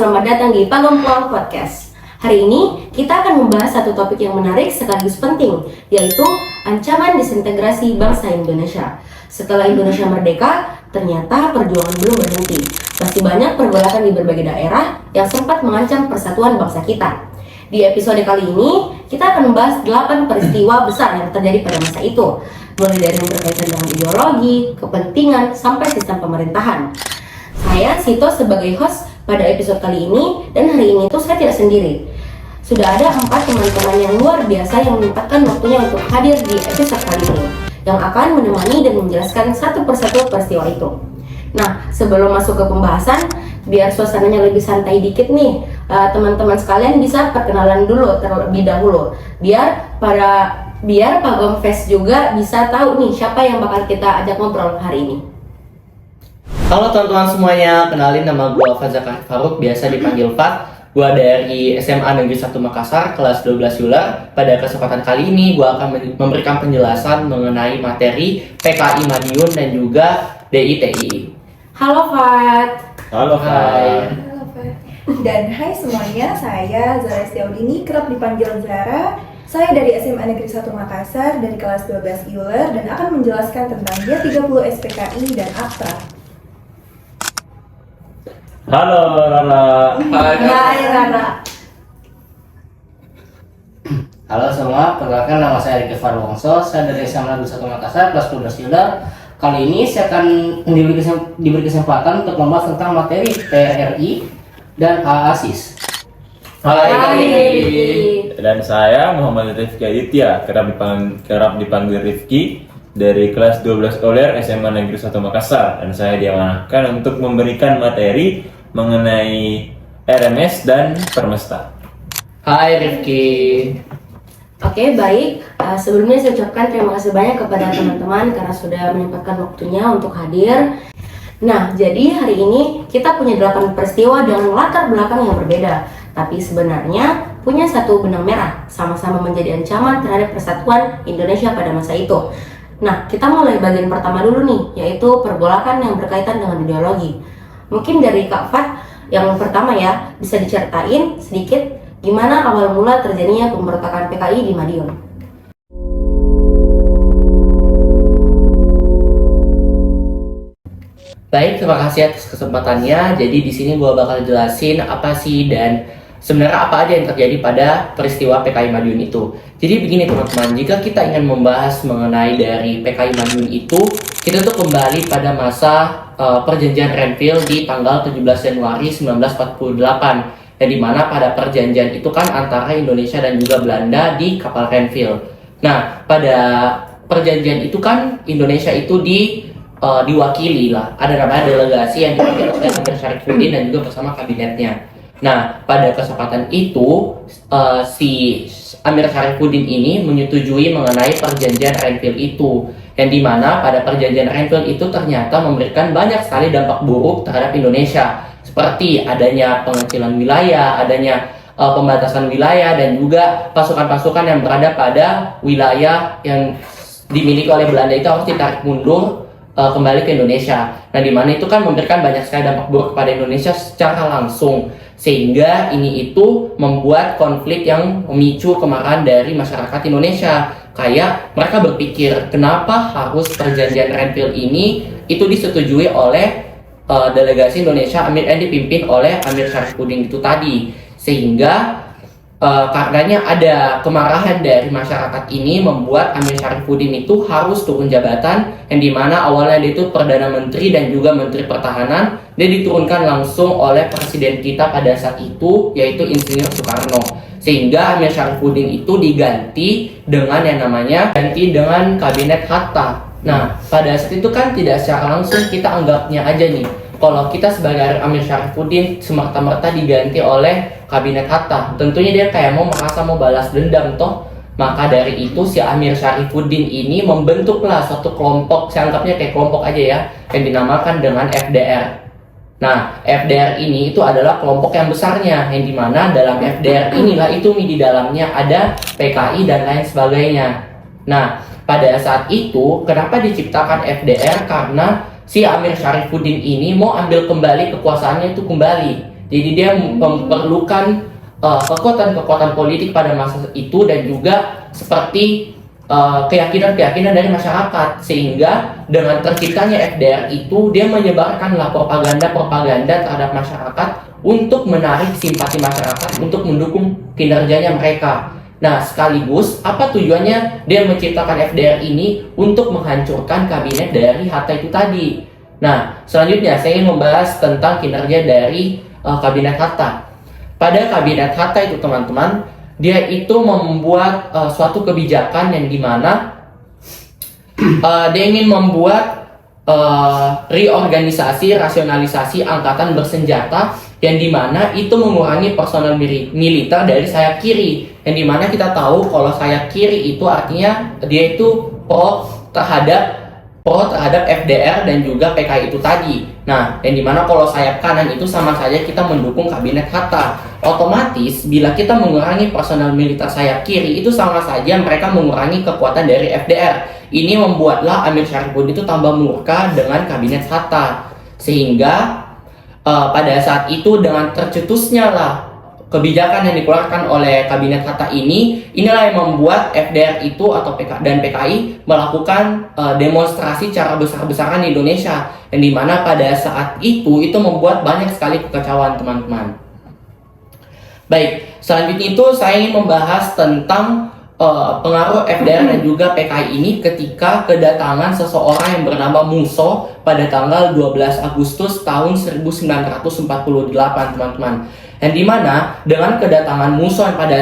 selamat datang di Pagomplong Podcast. Hari ini kita akan membahas satu topik yang menarik sekaligus penting, yaitu ancaman disintegrasi bangsa Indonesia. Setelah Indonesia merdeka, ternyata perjuangan belum berhenti. Masih banyak pergolakan di berbagai daerah yang sempat mengancam persatuan bangsa kita. Di episode kali ini, kita akan membahas 8 peristiwa besar yang terjadi pada masa itu, mulai dari yang berkaitan dengan ideologi, kepentingan, sampai sistem pemerintahan. Saya Sito sebagai host pada episode kali ini, dan hari ini tuh saya tidak sendiri. Sudah ada 4 teman-teman yang luar biasa yang menyempatkan waktunya untuk hadir di episode kali ini, yang akan menemani dan menjelaskan satu persatu peristiwa itu. Nah, sebelum masuk ke pembahasan, biar suasananya lebih santai dikit nih, teman-teman sekalian bisa perkenalan dulu terlebih dahulu, biar Pagom Fest juga bisa tahu nih siapa yang bakal kita ajak ngobrol hari ini. Halo teman-teman semuanya, kenalin nama gue Fazakar Faruk, biasa dipanggil Fat. Gue dari SMA Negeri 1 Makassar, kelas 12 Yular. Pada kesempatan kali ini gue akan memberikan penjelasan mengenai materi PKI Madiun dan juga DITI. Halo Fat. Halo, hai. Halo Pak. Dan hai semuanya, saya Zara Estiaudini, kerap dipanggil Zara. Saya dari SMA Negeri 1 Makassar, dari kelas 12 Yular, dan akan menjelaskan tentang Dia30 SPKI dan Akta. Halo Rara. Hai Rara. Halo semua, perkenalkan nama saya Riki Farwongso, saya dari SMA Negeri 1 Makassar, kelas 12 Yular. Kali ini saya akan diberi kesempatan untuk membahas tentang materi TRRI dan AASIS. Hai. Dan saya Muhammad Rifki Aditya, kerap dipanggil Rifki, dari kelas 12 Oler SMA Negeri 1 Makassar, dan saya diamanahkan untuk memberikan materi mengenai RMS dan Permesta. Hai Rifki. Oke, baik. Sebelumnya saya ucapkan terima kasih banyak kepada teman-teman karena sudah menyempatkan waktunya untuk hadir. Nah, jadi hari ini kita punya 8 peristiwa dengan latar belakang yang berbeda, tapi sebenarnya punya satu benang merah, sama-sama menjadi ancaman terhadap persatuan Indonesia pada masa itu. Nah, kita mulai bagian pertama dulu nih, yaitu pergolakan yang berkaitan dengan ideologi. Mungkin dari Kak Fat yang pertama ya, bisa diceritain sedikit gimana awal mula terjadinya pemberontakan PKI di Madiun. Baik, terima kasih atas kesempatannya. Jadi di sini gue bakal jelasin apa sih dan sebenarnya apa aja yang terjadi pada peristiwa PKI Madiun itu. Jadi begini teman-teman, jika kita ingin membahas mengenai dari PKI Madiun itu, kita tuh kembali pada masa perjanjian Renville di tanggal 17 Januari 1948. Yang dimana pada perjanjian itu kan antara Indonesia dan juga Belanda di kapal Renville. Nah, pada perjanjian itu kan Indonesia itu diwakili lah, ada namanya delegasi yang diwakili oleh Amir Syarifuddin dan juga bersama kabinetnya. Nah, pada kesempatan itu si Amir Syarifuddin ini menyetujui mengenai perjanjian Renville itu, yang dimana pada perjanjian Renville itu ternyata memberikan banyak sekali dampak buruk terhadap Indonesia, seperti adanya pengecilan wilayah, adanya pembatasan wilayah, dan juga pasukan-pasukan yang berada pada wilayah yang dimiliki oleh Belanda itu harus ditarik mundur kembali ke Indonesia. Nah, di mana itu kan memberikan banyak sekali dampak buruk kepada Indonesia secara langsung, sehingga ini itu membuat konflik yang memicu kemarahan dari masyarakat Indonesia. Kayak mereka berpikir, kenapa harus perjanjian Renville ini itu disetujui oleh delegasi Indonesia yang dipimpin oleh Amir Syarifuddin itu tadi, sehingga karenanya ada kemarahan dari masyarakat ini membuat Amir Syarifuddin itu harus turun jabatan, yang dimana awalnya dia itu Perdana Menteri dan juga Menteri Pertahanan. Dia diturunkan langsung oleh Presiden kita pada saat itu, yaitu Insinyur Soekarno, sehingga Amir Syarifuddin itu diganti dengan yang namanya Kabinet Hatta. Nah, pada saat itu kan tidak secara langsung kita anggapnya aja nih, kalau kita sebagai Amir Syarifuddin semerta-merta diganti oleh Kabinet Hatta, tentunya dia kayak merasa mau balas dendam toh. Maka dari itu si Amir Syarifuddin ini membentuklah suatu kelompok, saya anggapnya kayak kelompok aja ya, yang dinamakan dengan FDR. Nah, FDR ini itu adalah kelompok yang besarnya, yang dimana dalam FDR inilah itu di dalamnya ada PKI dan lain sebagainya. Nah, pada saat itu kenapa diciptakan FDR? Karena si Amir Syarifuddin ini mau ambil kembali kekuasaannya itu kembali. Jadi dia memerlukan kekuatan-kekuatan politik pada masa itu dan juga seperti keyakinan-keyakinan dari masyarakat, sehingga dengan terciptanya FDR itu dia menyebarkanlah propaganda-propaganda terhadap masyarakat untuk menarik simpati masyarakat untuk mendukung kinerjanya mereka. Nah, sekaligus apa tujuannya dia menciptakan FDR ini? Untuk menghancurkan kabinet dari Hatta itu tadi. Nah, selanjutnya saya ingin membahas tentang kinerja dari kabinet Hatta. Pada kabinet Hatta itu teman-teman, dia itu membuat suatu kebijakan yang dimana dia ingin membuat reorganisasi, rasionalisasi angkatan bersenjata yang dimana itu mengurangi personel militer dari sayap kiri, yang dimana kita tahu kalau sayap kiri itu artinya dia itu pro terhadap FDR dan juga PKI itu tadi. Nah, yang dimana kalau sayap kanan itu sama saja kita mendukung kabinet Hatta. Otomatis bila kita mengurangi personel militer sayap kiri itu sama saja mereka mengurangi kekuatan dari FDR. Ini membuatlah Amir Syarifuddin itu tambah murka dengan kabinet Hatta, sehingga pada saat itu dengan tercetusnya lah kebijakan yang dikeluarkan oleh kabinet Hatta inilah yang membuat FDR itu atau PKI melakukan demonstrasi secara besar-besaran di Indonesia, yang dimana pada saat itu membuat banyak sekali kekacauan teman-teman. Baik, selanjutnya itu saya ingin membahas tentang pengaruh FDR dan juga PKI ini ketika kedatangan seseorang yang bernama Musso pada tanggal 12 Agustus tahun 1948 teman-teman. Yang dimana dengan kedatangan Musso yang pada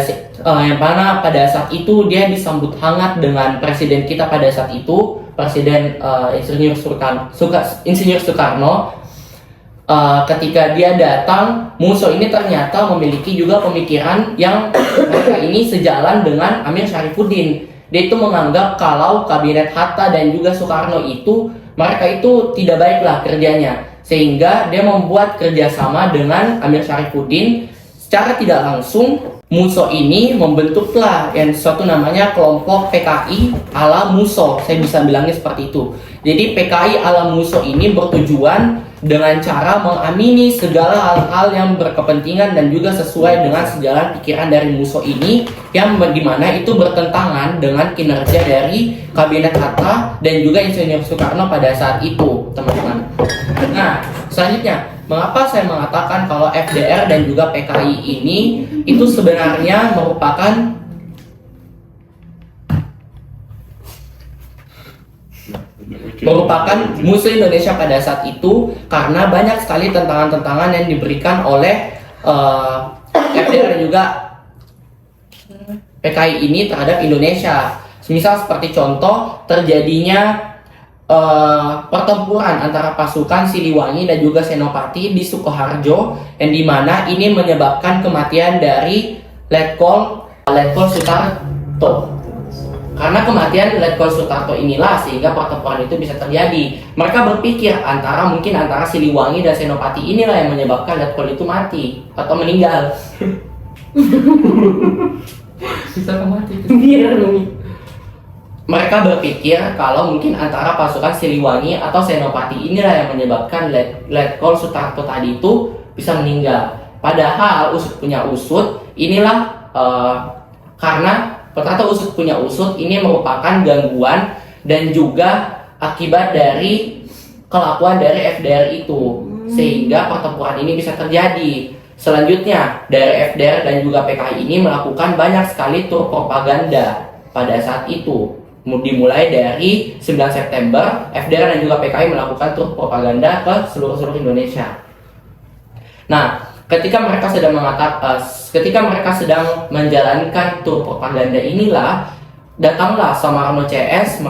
saat itu dia disambut hangat dengan presiden kita pada saat itu, Presiden Insinyur Soekarno. Ketika dia datang, Musso ini ternyata memiliki juga pemikiran yang mereka ini sejalan dengan Amir Syarifuddin. Dia itu menganggap kalau kabinet Hatta dan juga Soekarno itu mereka itu tidak baiklah kerjanya, sehingga dia membuat kerjasama dengan Amir Syarifuddin. Secara tidak langsung Musso ini membentuklah yang suatu namanya kelompok PKI ala Musso. Saya bisa bilangnya seperti itu. Jadi PKI ala Musso ini bertujuan dengan cara mengamini segala hal-hal yang berkepentingan dan juga sesuai dengan sejalan pikiran dari Musso ini, yang dimana itu bertentangan dengan kinerja dari kabinet Hatta dan juga Insinyur Soekarno pada saat itu, teman-teman. Nah, selanjutnya, mengapa saya mengatakan kalau FDR dan juga PKI ini itu sebenarnya merupakan musuh Indonesia pada saat itu? Karena banyak sekali tantangan-tantangan yang diberikan oleh FDR dan juga PKI ini terhadap Indonesia. Misal seperti contoh terjadinya pertempuran antara pasukan Siliwangi dan juga Senopati di Sukoharjo, yang dimana ini menyebabkan kematian dari Letkol Sutarto. Karena kematian Letkol Sutarto inilah sehingga pertempuran itu bisa terjadi. Mereka berpikir mungkin antara Siliwangi dan Senopati inilah yang menyebabkan Letkol itu mati atau meninggal. Bisa mati. Mereka berpikir kalau mungkin antara pasukan Siliwangi atau Senopati inilah yang menyebabkan Letkol Sutarto tadi itu bisa meninggal. Padahal usut punya usut, inilah karena ternyata usut punya usut ini merupakan gangguan dan juga akibat dari kelakuan dari FDR itu, sehingga pertempuran ini bisa terjadi. Selanjutnya, dari FDR dan juga PKI ini melakukan banyak sekali tur propaganda pada saat itu. Dimulai dari 9 September, FDR dan juga PKI melakukan tur propaganda ke seluruh Indonesia. Nah, ketika mereka sedang menjalankan tur propaganda inilah, datanglah Samarno CS.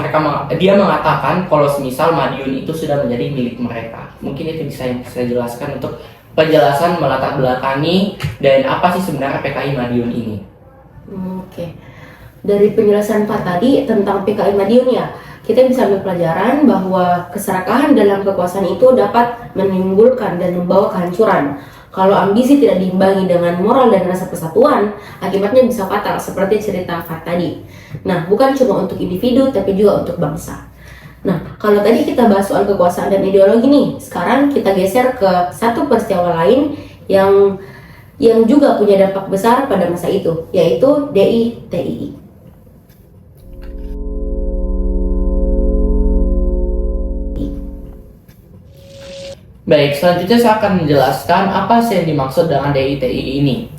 Dia mengatakan kalau semisal Madiun itu sudah menjadi milik mereka. Mungkin itu bisa saya jelaskan untuk penjelasan melatar belakangi dan apa sih sebenarnya PKI Madiun ini. Oke. Dari penjelasan Pak tadi tentang PKI Madiun ya, kita bisa ambil pelajaran bahwa keserakahan dalam kekuasaan itu dapat menimbulkan dan membawa kehancuran. Kalau ambisi tidak diimbangi dengan moral dan rasa persatuan, akibatnya bisa fatal seperti cerita Pak tadi. Nah, bukan cuma untuk individu tapi juga untuk bangsa. Nah, kalau tadi kita bahas soal kekuasaan dan ideologi nih, sekarang kita geser ke satu peristiwa lain yang juga punya dampak besar pada masa itu, yaitu DITII. Baik, selanjutnya saya akan menjelaskan apa sih yang dimaksud dengan DITII ini.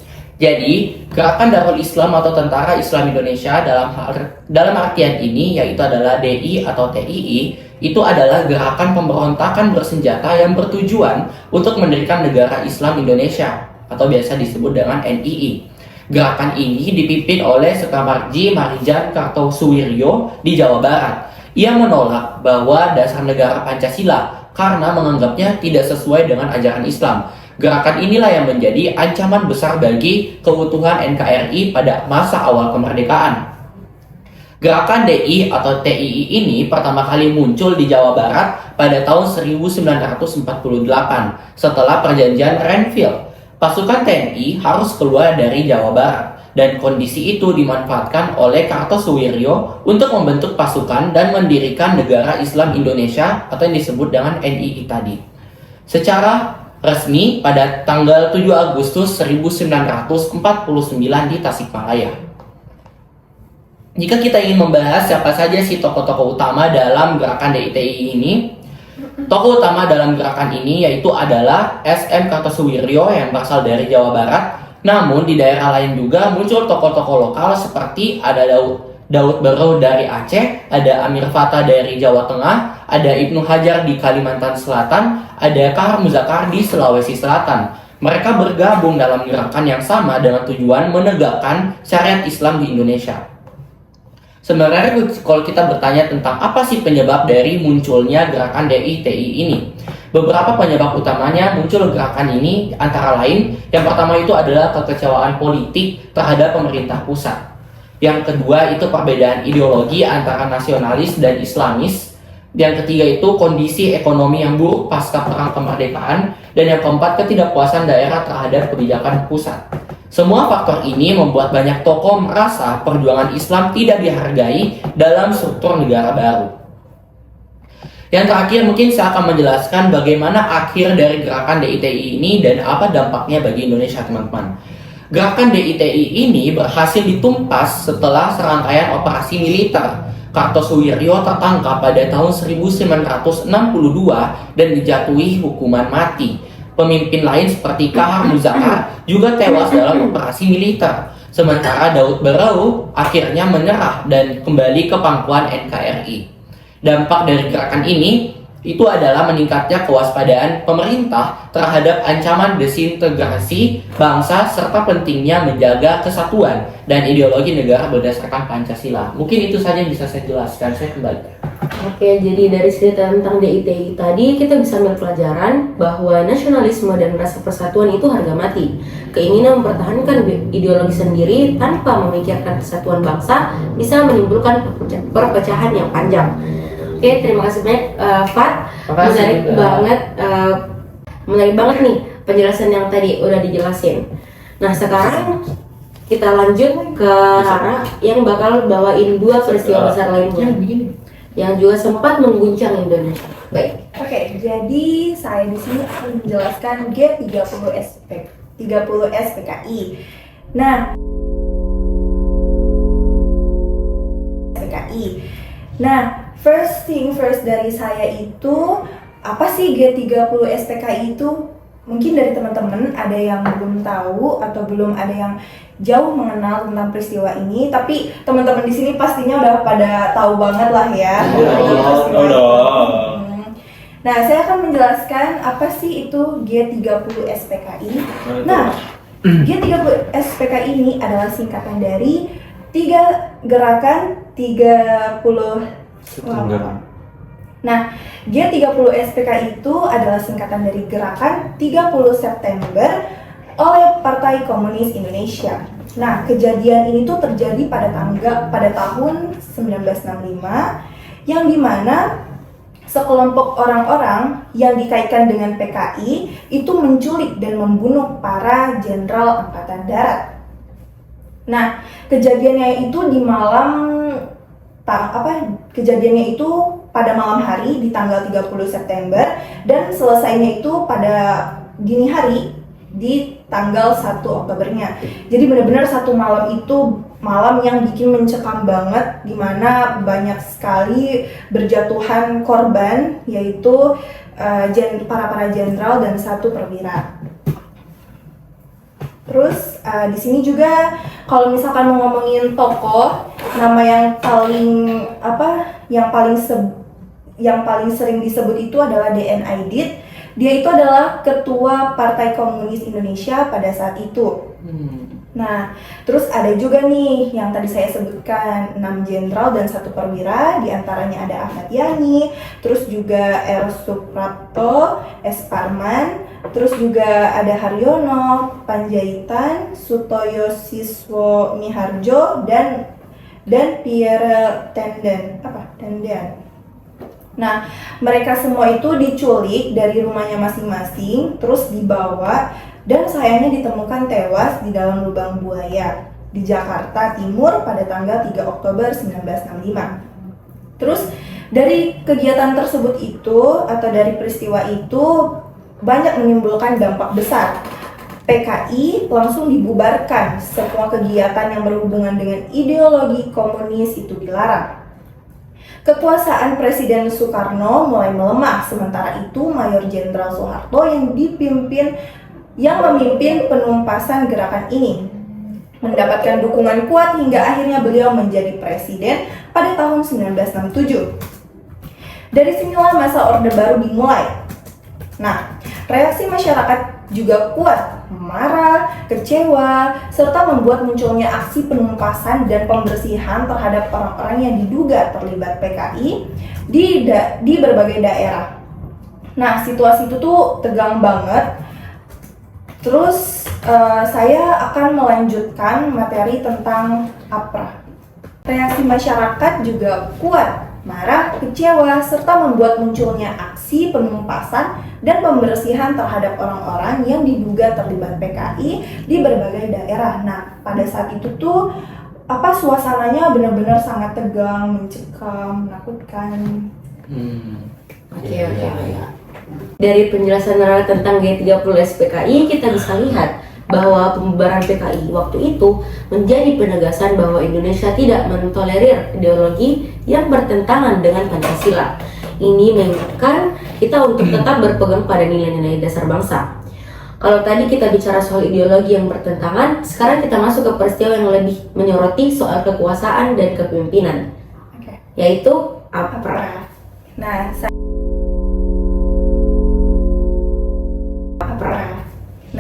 Jadi, Gerakan Darul Islam atau Tentara Islam Indonesia dalam artian ini yaitu adalah DI atau TII, itu adalah gerakan pemberontakan bersenjata yang bertujuan untuk mendirikan negara Islam Indonesia atau biasa disebut dengan NII. Gerakan ini dipimpin oleh Sukamarji Marijan Kartosuwiryo di Jawa Barat. Ia menolak bahwa dasar negara Pancasila karena menganggapnya tidak sesuai dengan ajaran Islam. Gerakan inilah yang menjadi ancaman besar bagi keutuhan NKRI pada masa awal kemerdekaan. Gerakan DI atau TII ini pertama kali muncul di Jawa Barat pada tahun 1948 setelah perjanjian Renville. Pasukan TNI harus keluar dari Jawa Barat dan kondisi itu dimanfaatkan oleh Kartosuwiryo untuk membentuk pasukan dan mendirikan negara Islam Indonesia atau yang disebut dengan NII tadi. Secara resmi pada tanggal 7 Agustus 1949 di Tasikmalaya. Jika kita ingin membahas siapa saja sih tokoh-tokoh utama dalam gerakan DITII ini, tokoh utama dalam gerakan ini yaitu adalah SM Kartosuwiryo yang berasal dari Jawa Barat. Namun di daerah lain juga muncul tokoh-tokoh lokal seperti ada Daud Barrow dari Aceh, ada Amir Fattah dari Jawa Tengah, ada Ibnu Hajar di Kalimantan Selatan, ada Kahar Muzakar di Sulawesi Selatan. Mereka bergabung dalam gerakan yang sama dengan tujuan menegakkan syariat Islam di Indonesia. Sebenarnya kalau kita bertanya tentang apa sih penyebab dari munculnya gerakan DITII ini, beberapa penyebab utamanya muncul gerakan ini antara lain, yang pertama itu adalah kekecewaan politik terhadap pemerintah pusat. Yang kedua itu perbedaan ideologi antara nasionalis dan Islamis. Yang ketiga itu kondisi ekonomi yang buruk pasca perang kemerdekaan. Dan yang keempat ketidakpuasan daerah terhadap kebijakan pusat. Semua faktor ini membuat banyak tokoh merasa perjuangan Islam tidak dihargai dalam struktur negara baru. Yang terakhir mungkin saya akan menjelaskan bagaimana akhir dari gerakan DITII ini dan apa dampaknya bagi Indonesia, teman-teman. Gerakan DITII ini berhasil ditumpas setelah serangkaian operasi militer. Kartosuwiryo tertangkap pada tahun 1962 dan dijatuhi hukuman mati. Pemimpin lain seperti Kahar Muzakar juga tewas dalam operasi militer. Sementara Daud Barrow akhirnya menyerah dan kembali ke pangkuan NKRI. Dampak dari gerakan ini itu adalah meningkatnya kewaspadaan pemerintah terhadap ancaman desintegrasi bangsa serta pentingnya menjaga kesatuan dan ideologi negara berdasarkan Pancasila. Mungkin itu saja yang bisa saya jelaskan. Saya kembali. Oke, jadi dari cerita tentang DITII tadi kita bisa ambil pelajaran bahwa nasionalisme dan rasa persatuan itu harga mati. Keinginan mempertahankan ideologi sendiri tanpa memikirkan kesatuan bangsa bisa menimbulkan perpecahan yang panjang. Oke, terima kasih banyak Fat. Menarik banget nih penjelasan yang tadi udah dijelasin. Nah, sekarang kita lanjut ke Rara yang bakal bawain dua peristiwa besar lainnya yang juga sempat mengguncang Indonesia. Baik. Oke, jadi saya di sini akan menjelaskan G30 SPKI. Nah, first thing first dari saya itu, apa sih G30 SPKI itu? Mungkin dari teman-teman ada yang belum tahu atau belum ada yang jauh mengenal tentang peristiwa ini, tapi teman-teman di sini pastinya udah pada tahu banget lah ya. Nah, saya akan menjelaskan apa sih itu G30 SPKI. Nah, G30 SPKI ini adalah singkatan dari Gerakan 30 Nah, G30 SPKI itu adalah singkatan dari Gerakan 30 September oleh Partai Komunis Indonesia. Nah, kejadian ini tuh terjadi pada tahun 1965 yang dimana sekelompok orang-orang yang dikaitkan dengan PKI itu menculik dan membunuh para jenderal Angkatan Darat. Nah, kejadiannya itu pada malam hari di tanggal 30 September dan selesainya itu pada dini hari di tanggal 1 Oktobernya. Jadi benar-benar satu malam itu malam yang bikin mencekam banget, dimana banyak sekali berjatuhan korban, yaitu para jenderal dan satu perwira. Terus di sini juga kalau misalkan mau ngomongin tokoh, nama yang paling sering disebut itu adalah D.N. Aidit. Dia itu adalah ketua Partai Komunis Indonesia pada saat itu. Nah, terus ada juga nih yang tadi saya sebutkan 6 jenderal dan 1 perwira, di antaranya ada Ahmad Yani, terus juga R. Suprapto, S. Parman, terus juga ada Haryono, Panjaitan, Sutoyo Siswo Miharjo, dan Pierre Tenden. Nah, mereka semua itu diculik dari rumahnya masing-masing, terus dibawa dan sayangnya ditemukan tewas di dalam lubang buaya di Jakarta Timur pada tanggal 3 Oktober 1965. Terus dari kegiatan tersebut itu atau dari peristiwa itu banyak menimbulkan dampak besar. PKI langsung dibubarkan, semua kegiatan yang berhubungan dengan ideologi komunis itu dilarang. Kekuasaan Presiden Soekarno mulai melemah, sementara itu Mayor Jenderal Soeharto yang memimpin penumpasan gerakan ini mendapatkan dukungan kuat hingga akhirnya beliau menjadi presiden pada tahun 1967. Dari sinilah masa Orde Baru dimulai. Nah, reaksi masyarakat juga kuat, marah, kecewa, serta membuat munculnya aksi penumpasan dan pembersihan terhadap orang-orang yang diduga terlibat PKI di berbagai daerah. Nah, situasi itu tuh tegang banget. Terus saya akan melanjutkan materi tentang APRA. Reaksi masyarakat juga kuat, marah, kecewa, serta membuat munculnya aksi penumpasan dan pembersihan terhadap orang-orang yang diduga terlibat PKI di berbagai daerah. Nah, pada saat itu tuh suasananya benar-benar sangat tegang, mencekam, menakutkan. Oke. Dari penjelasan Rara tentang G30 SPKI, kita bisa lihat bahwa pembubaran PKI waktu itu menjadi penegasan bahwa Indonesia tidak mentolerir ideologi yang bertentangan dengan Pancasila. Ini mengingatkan kita untuk tetap berpegang pada nilai-nilai dasar bangsa. Kalau tadi kita bicara soal ideologi yang bertentangan, sekarang kita masuk ke peristiwa yang lebih menyoroti soal kekuasaan dan kepemimpinan, yaitu APRA.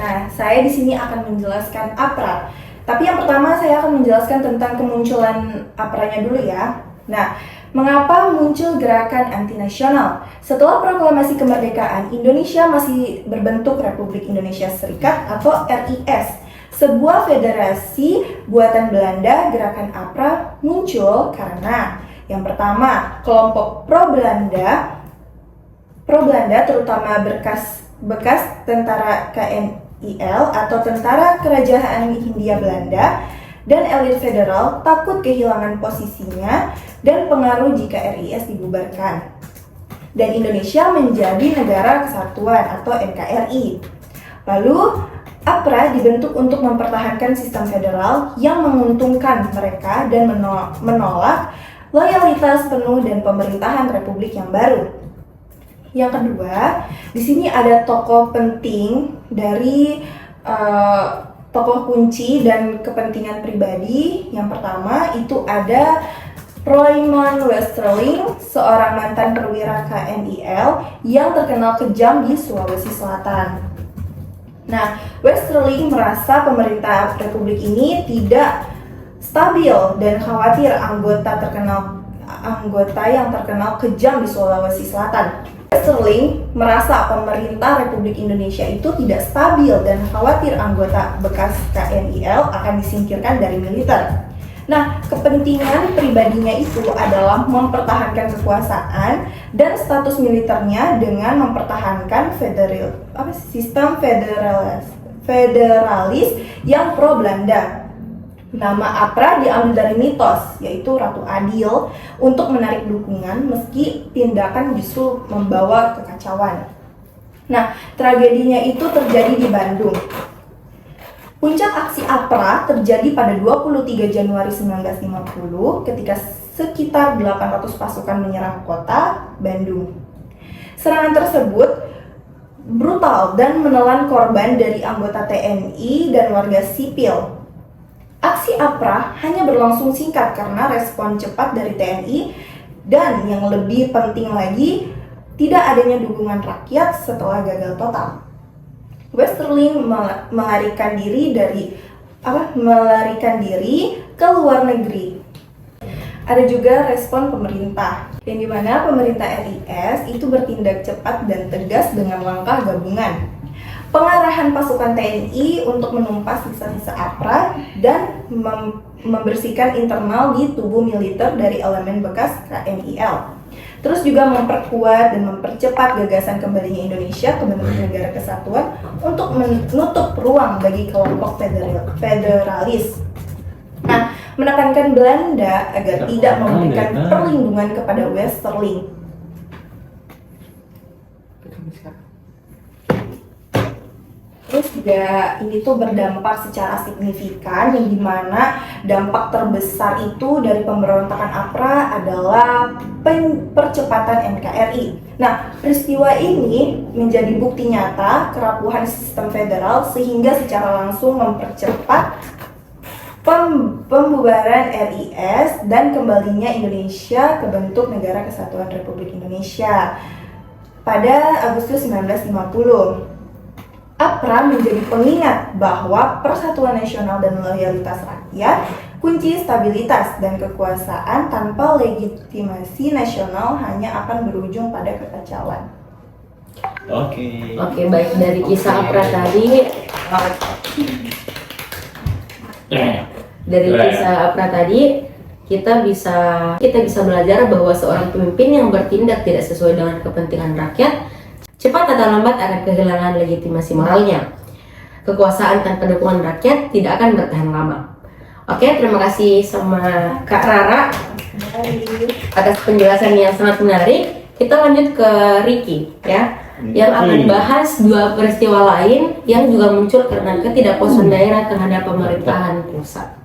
Nah, saya di sini akan menjelaskan APRA. Tapi yang pertama saya akan menjelaskan tentang kemunculan APRA-nya dulu ya. Nah, mengapa muncul gerakan anti nasional? Setelah proklamasi kemerdekaan, Indonesia masih berbentuk Republik Indonesia Serikat atau RIS. Sebuah federasi buatan Belanda, gerakan APRA muncul karena yang pertama, kelompok pro-Belanda terutama bekas tentara KNIL atau Tentara Kerajaan Hindia Belanda dan elit federal takut kehilangan posisinya dan pengaruh jika RIS dibubarkan dan Indonesia menjadi negara kesatuan atau NKRI. Lalu APRA dibentuk untuk mempertahankan sistem federal yang menguntungkan mereka dan menolak loyalitas penuh dan pemerintahan republik yang baru. Yang kedua, di sini ada tokoh penting dari tokoh kunci dan kepentingan pribadi. Yang pertama itu ada Roymond Westerling, seorang mantan perwira KNIL yang terkenal kejam di Sulawesi Selatan. Nah, Westerling merasa pemerintah republik ini tidak stabil dan khawatir anggota yang terkenal kejam di Sulawesi Selatan. Westerling merasa pemerintah Republik Indonesia itu tidak stabil dan khawatir anggota bekas KNIL akan disingkirkan dari militer. Nah, kepentingan pribadinya itu adalah mempertahankan kekuasaan dan status militernya dengan mempertahankan sistem federalis yang pro-Belanda. Nama APRA diambil dari mitos, yaitu Ratu Adil, untuk menarik dukungan meski tindakan justru membawa kekacauan. Nah, tragedinya itu terjadi di Bandung. Puncak aksi APRA terjadi pada 23 Januari 1950 ketika sekitar 800 pasukan menyerang kota Bandung. Serangan tersebut brutal dan menelan korban dari anggota TNI dan warga sipil. Aksi APRA hanya berlangsung singkat karena respon cepat dari TNI dan yang lebih penting lagi, tidak adanya dukungan rakyat setelah gagal total. Westerling melarikan diri ke luar negeri. Ada juga respon pemerintah, yang dimana pemerintah RIS itu bertindak cepat dan tegas dengan langkah gabungan. Pengarahan pasukan TNI untuk menumpas sisa-sisa APRA dan membersihkan internal di tubuh militer dari elemen bekas KMIL. Terus juga memperkuat dan mempercepat gagasan kembalinya Indonesia ke bentuk negara kesatuan untuk menutup ruang bagi kelompok federalis. Nah, menekankan Belanda agar tidak memberikan perlindungan kepada Westerling. Terus juga ini tuh berdampak secara signifikan, yang dimana dampak terbesar itu dari pemberontakan APRA adalah percepatan NKRI. Nah, peristiwa ini menjadi bukti nyata kerapuhan sistem federal sehingga secara langsung mempercepat pembubaran RIS dan kembalinya Indonesia ke bentuk Negara Kesatuan Republik Indonesia pada Agustus 1950. APRA menjadi pengingat bahwa persatuan nasional dan loyalitas rakyat kunci stabilitas dan kekuasaan. Tanpa legitimasi nasional hanya akan berujung pada kekacauan. Oke. Oke, baik, dari kisah APRA tadi, kita bisa belajar bahwa seorang pemimpin yang bertindak tidak sesuai dengan kepentingan rakyat cepat atau lambat akan kehilangan legitimasi moralnya. Kekuasaan tanpa dukungan rakyat tidak akan bertahan lama. Oke, terima kasih sama Kak Rara atas penjelasan yang sangat menarik. Kita lanjut ke Ricky ya, yang akan bahas dua peristiwa lain yang juga muncul karena ketidakpuasan daerah terhadap pemerintahan pusat.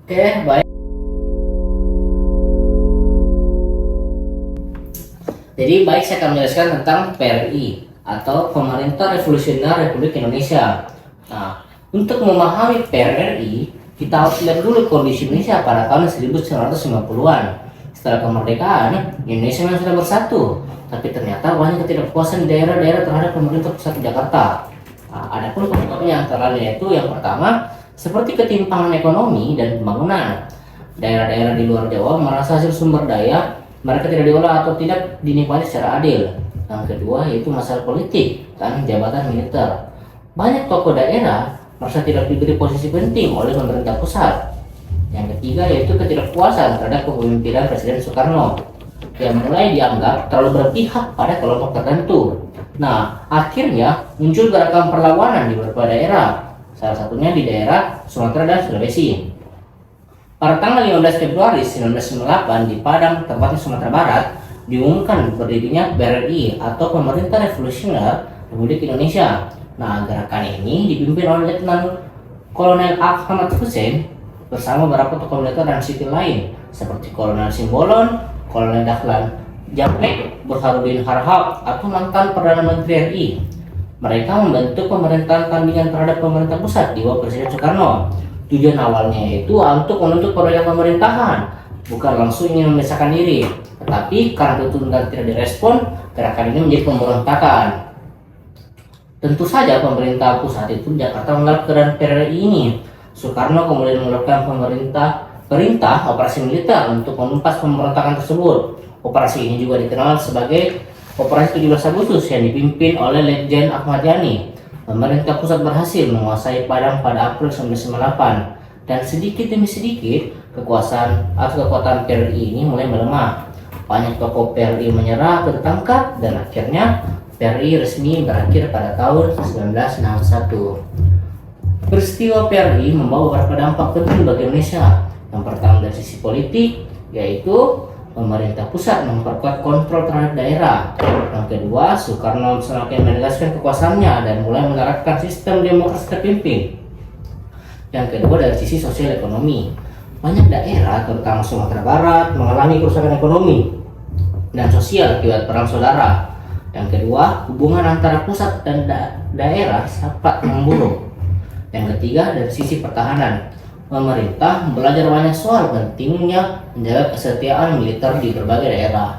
Oke, baik. Jadi baik, saya akan menjelaskan tentang PRI atau Pemerintah Revolusioner Republik Indonesia. Nah, untuk memahami PRRI, kita harus lihat dulu kondisi Indonesia pada tahun 1950-an. Setelah kemerdekaan, Indonesia memang sudah bersatu, tapi ternyata banyak ketidakpuasan di daerah-daerah terhadap pemerintah pusat di Jakarta. Nah, ada pun penyebabnya antara lain yaitu yang pertama, seperti ketimpangan ekonomi dan pembangunan. Daerah-daerah di luar Jawa merasa hasil sumber daya mereka tidak diolah atau tidak dinikmati secara adil. Yang kedua yaitu masalah politik dan jabatan militer. Banyak tokoh daerah merasa tidak diberi posisi penting oleh pemerintah pusat. Yang ketiga yaitu ketidakpuasan terhadap kepemimpinan Presiden Soekarno yang mulai dianggap terlalu berpihak pada kelompok tertentu. Nah, akhirnya muncul gerakan perlawanan di beberapa daerah, salah satunya di daerah Sumatera dan Sulawesi. Pada tanggal 15 Februari 1998 di Padang, tepatnya Sumatera Barat, diumumkan berdirinya PRRI atau Pemerintah Revolusioner Republik Indonesia. Nah, gerakan ini dipimpin oleh Letnan Kolonel Ahmad Hussein bersama beberapa tokoh militer dan sipil lain seperti Kolonel Simbolon, Kolonel Dahlan Japek, Burhanuddin Harahap atau mantan Perdana Menteri RI. Mereka membentuk pemerintahan tandingan terhadap pemerintah pusat di bawah Presiden Soekarno. Tujuan awalnya yaitu untuk menuntut proyek pemerintahan, bukan langsung ingin memisahkan diri. Tetapi karena tuntutan tidak direspon, gerakan ini menjadi pemberontakan. Tentu saja pemerintah pusat itu Jakarta melakukan PRRI ini. Soekarno kemudian melakukan perintah operasi militer untuk menumpas pemberontakan tersebut. Operasi ini juga dikenal sebagai Operasi 17 Agustus yang dipimpin oleh Letjen Ahmad Yani. Pemerintah pusat berhasil menguasai Padang pada April 1998 dan sedikit demi sedikit kekuatan PRRI ini mulai melemah. Banyak tokoh PRRI menyerah atau tertangkap dan akhirnya PRRI resmi berakhir pada tahun 1961. Peristiwa PRRI membawa beberapa dampak penting bagi Indonesia. Yang pertama dari sisi politik, yaitu pemerintah pusat memperkuat kontrol terhadap daerah. Yang kedua, Soekarno semakin menegaskan kekuasaannya dan mulai menerapkan sistem demokrasi terpimpin. Yang kedua, dari sisi sosial ekonomi, banyak daerah, terutama Sumatera Barat, mengalami kerusakan ekonomi dan sosial akibat perang saudara. Yang kedua, hubungan antara pusat dan daerah sempat memburuk. Yang ketiga, dari sisi pertahanan, pemerintah belajar banyak soal pentingnya menjaga kesetiaan militer di berbagai daerah.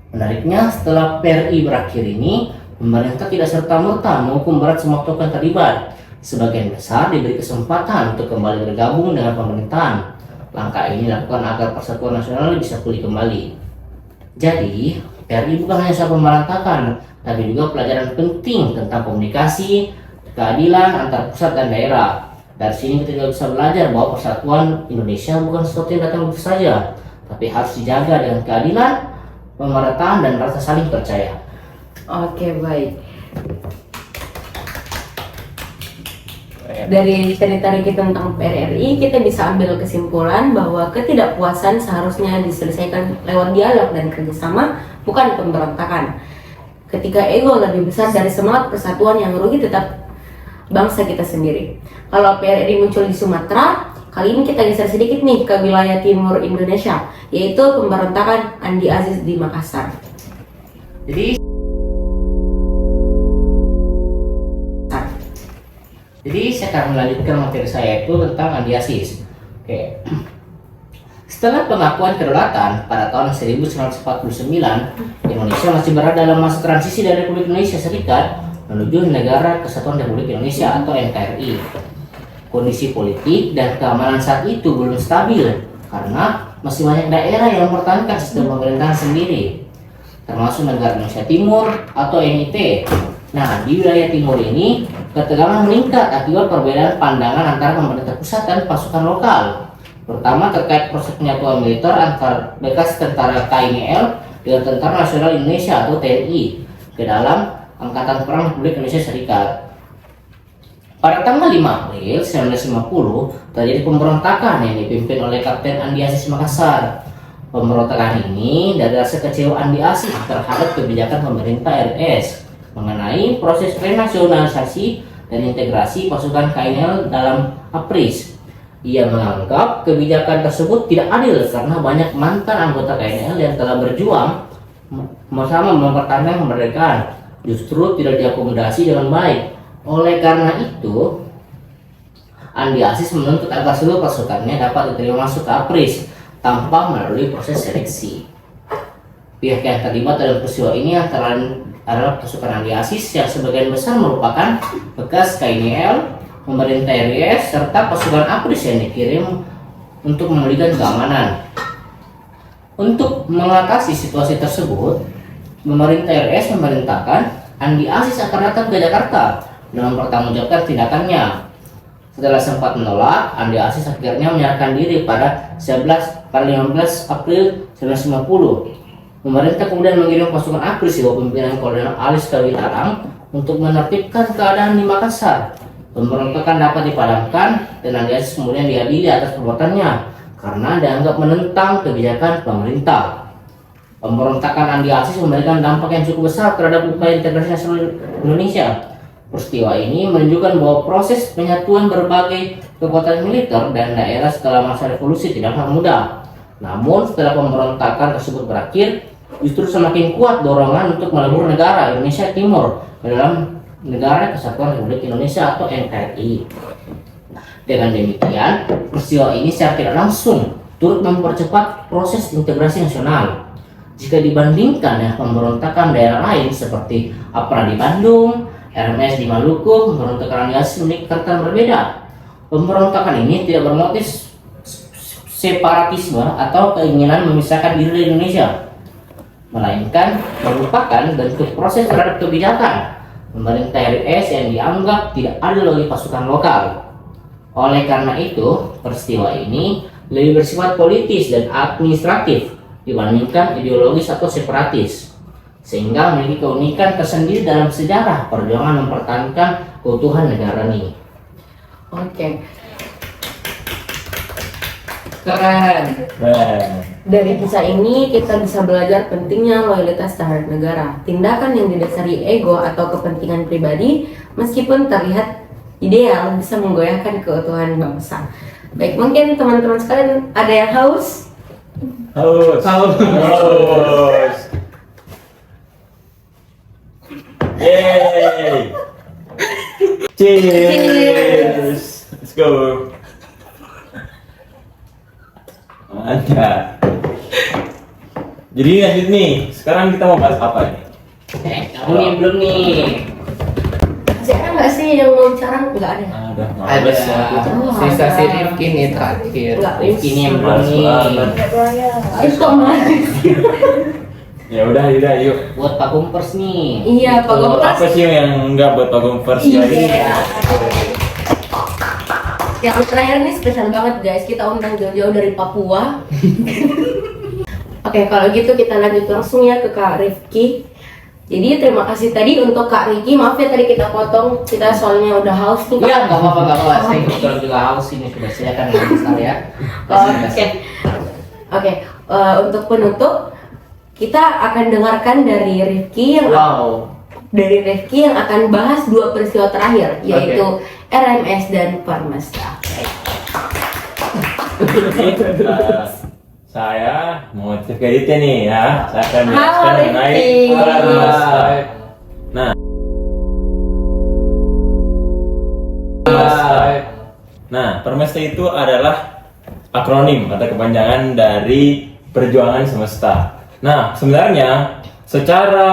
Menariknya, setelah PRI berakhir ini, pemerintah tidak serta-merta menghukum berat semua tokoh yang terlibat. Sebagian besar diberi kesempatan untuk kembali bergabung dengan pemerintahan. Langkah ini dilakukan agar persatuan nasional bisa pulih kembali. Jadi, PRI bukan hanya soal pemberontakan, tapi juga pelajaran penting tentang komunikasi, keadilan antar pusat dan daerah. Dari sini kita juga bisa belajar bahwa persatuan Indonesia bukan sesuatu yang datang begitu saja, tapi harus dijaga dengan keadilan, pemerataan, dan rasa saling percaya. Oke, baik. Dari cerita Riki tentang PRRI, kita bisa ambil kesimpulan bahwa ketidakpuasan seharusnya diselesaikan lewat dialog dan kerjasama, bukan pemberontakan. Ketika ego lebih besar dari semangat persatuan, yang rugi tetap bangsa kita sendiri. Kalau PRRI muncul di Sumatera, kali ini kita geser sedikit nih ke wilayah timur Indonesia, yaitu pemberontakan Andi Aziz di Makassar. Jadi saya akan melanjutkan materi saya itu tentang Andi Aziz. Oke. Setelah pengakuan kedaulatan pada tahun 1949, Indonesia masih berada dalam masa transisi dari Republik Indonesia Serikat menuju Negara Kesatuan Republik Indonesia atau NKRI. Kondisi politik dan keamanan saat itu belum stabil karena masih banyak daerah yang mempertahankan sistem pemerintahan sendiri, termasuk Negara Indonesia Timur atau NIT. Nah, di wilayah timur ini ketegangan meningkat akibat perbedaan pandangan antara pemerintah pusat dan pasukan lokal, terutama terkait proses penyatuan militer antara bekas tentara KNIL dengan Tentara Nasional Indonesia atau TNI ke dalam Angkatan Perang Republik Indonesia Serikat. Pada tanggal 5 April 1950 terjadi pemberontakan yang dipimpin oleh Kapten Andi Aziz Makassar. Pemberontakan ini dari rasa kecewaan Andi Aziz terhadap kebijakan pemerintah RS mengenai proses renasionalisasi dan integrasi pasukan KNL dalam APRIS. Ia menganggap kebijakan tersebut tidak adil karena banyak mantan anggota KNL yang telah berjuang bersama mempertahankan kemerdekaan justru tidak diakomodasi dengan baik. Oleh karena itu, Andi Aziz menuntut agar seluruh pasukannya dapat diterima masuk ke APRIS tanpa melalui proses seleksi. Pihak yang terlibat dalam peristiwa ini adalah pasukan Andi Aziz yang sebagian besar merupakan bekas KNIL, pemerintah RIS, serta pasukan APRIS yang dikirim untuk memulihkan keamanan. Untuk mengatasi situasi tersebut, pemerintah RIS memerintahkan Andi Aziz akan datang ke Jakarta dan mempertanggungjawabkan tindakannya. Setelah sempat menolak, Andi Aziz akhirnya menyerahkan diri pada 15 April 1950. Pemerintah kemudian mengirim pasukan APRIS di bawah pimpinan Kolonel Alis Kawilarang untuk menertibkan keadaan di Makassar. Pemberontakan dapat dipadamkan dan Andi Aziz kemudian diadili atas perbuatannya karena dianggap menentang kebijakan pemerintah. Pemberontakan Andi Aziz memberikan dampak yang cukup besar terhadap upaya integrasi nasional Indonesia. Peristiwa ini menunjukkan bahwa proses penyatuan berbagai kekuatan militer dan daerah setelah masa revolusi tidaklah mudah. Namun setelah pemberontakan tersebut berakhir, justru semakin kuat dorongan untuk melebur negara Indonesia Timur ke dalam Negara Kesatuan Republik Indonesia atau NKRI. Dengan demikian, peristiwa ini secara tidak langsung turut mempercepat proses integrasi nasional. Jika dibandingkan dengan pemberontakan daerah lain seperti APRA di Bandung, RMS di Maluku, pemberontakan Andi Aziz memiliki catatan berbeda. Pemberontakan ini tidak bermotif separatisme atau keinginan memisahkan diri dari Indonesia, melainkan merupakan bentuk proses terhadap kebijakan pemerintah RIS yang dianggap tidak adil bagi pasukan lokal. Oleh karena itu, peristiwa ini lebih bersifat politis dan administratif dibandingkan ideologis atau separatis, sehingga memiliki keunikan tersendiri dalam sejarah perjuangan mempertahankan keutuhan negara ini. Oke. Keren. Dari kisah ini kita bisa belajar pentingnya loyalitas terhadap negara. Tindakan yang didasari ego atau kepentingan pribadi meskipun terlihat ideal bisa menggoyahkan keutuhan bangsa. Baik, mungkin teman-teman sekalian ada yang haus? Haus. Yeay. Cheers. Let's go. Mantap. Jadi lanjut nih, sekarang kita mau bahas apa nih? Kamu nih belum nih. Masih ada nggak sih yang mau bicara? Nggak ada. Ada. Ada. Oh, Sisa ada. si Rifki nih terakhir. Enggak, Rifki nih yang belum Males nih. banget. Itu masih. Ya udah, yuk. Buat Pak Gumpers nih. Iya, Pak Gumpers. Apa sih yang enggak buat Pak Gumpers kali? Iya. Yang terakhir ini spesial banget guys, kita undang jauh-jauh dari Papua. Oke, kalau gitu kita lanjut langsung ya ke Kak Rifki. Jadi terima kasih tadi untuk Kak Rifki, maaf ya tadi kita potong, kita soalnya udah haus nih Kak. Iya, nggak apa-apa. Saya kebetulan juga haus ini sudah silakan sekali ya. Oke, untuk penutup kita akan dengarkan dari Rifki yang akan bahas dua peristiwa terakhir, yaitu RMS dan Permesta. Saya mau cek editnya nih ya. Saya akan Halo, menjelaskan mengenai Rifki. Permesta. Nah, Permesta itu adalah akronim atau kepanjangan dari Perjuangan Semesta. Nah, sebenarnya secara